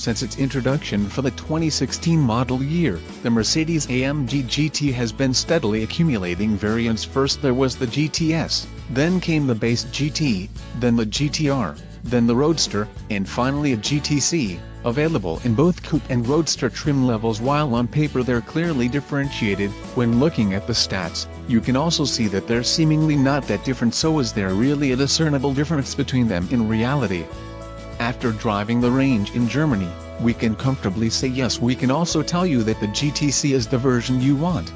Since its introduction for the 2016 model year, the Mercedes-AMG GT has been steadily accumulating variants. First there was the GTS, then came the base GT, then the GTR, then the Roadster, and finally a GT C, available in both coupe and roadster trim levels. While on paper they're clearly differentiated, when looking at the stats, you can also see that they're seemingly not that different. So is there really a discernible difference between them in reality? After driving the range in Germany, we can comfortably say yes. We can also tell you that the GT C is the version you want.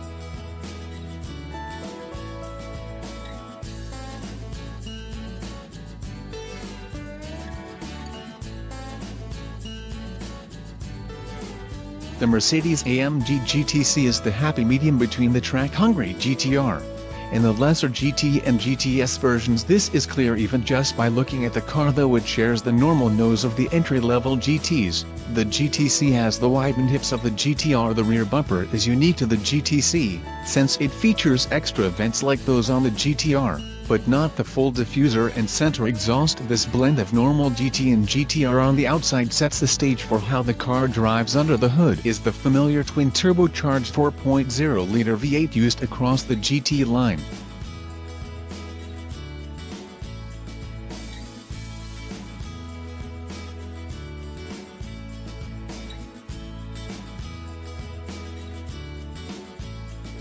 The Mercedes-AMG GT C is the happy medium between the track-hungry GTR and the lesser GT and GTS versions. This is clear even just by looking at the car. Though it shares the normal nose of the entry-level GTs, the GT C has the widened hips of the GTR. The rear bumper is unique to the GT C, since it features extra vents like those on the GTR, but not the full diffuser and center exhaust. This blend of normal GT and GTR on the outside sets the stage for how the car drives. Under the hood is the familiar twin-turbocharged 4.0-liter V8 used across the GT line.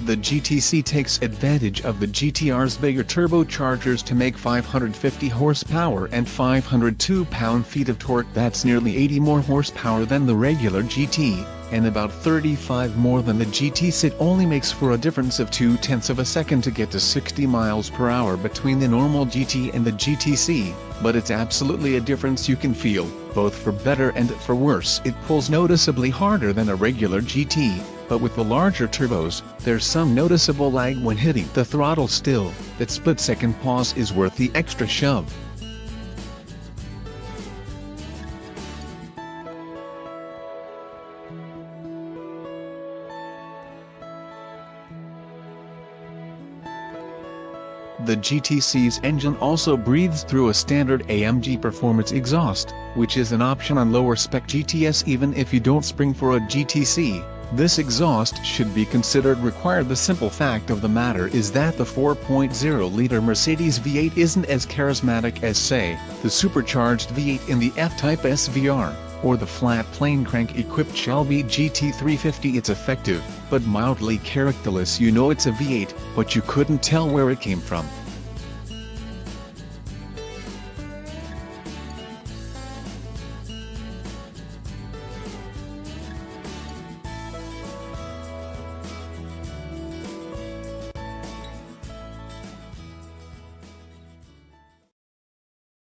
The GT C takes advantage of the GTR's bigger turbochargers to make 550 horsepower and 502 pound-feet of torque. That's nearly 80 more horsepower than the regular GT, and about 35 more than the GT C. It only makes for a difference of 0.2 of a second to get to 60 miles per hour between the normal GT and the GT C, but it's absolutely a difference you can feel, both for better and for worse. It pulls noticeably harder than a regular GT, but with the larger turbos, there's some noticeable lag when hitting the throttle. Still, that split-second pause is worth the extra shove. The GT C's engine also breathes through a standard AMG performance exhaust, which is an option on lower-spec GTS. Even if you don't spring for a GT C, this exhaust should be considered required. The simple fact of the matter is that the 4.0-liter Mercedes V8 isn't as charismatic as, say, the supercharged V8 in the F-Type SVR, or the flat plane crank-equipped Shelby GT350. It's effective, but mildly characterless. You know it's a V8, but you couldn't tell where it came from.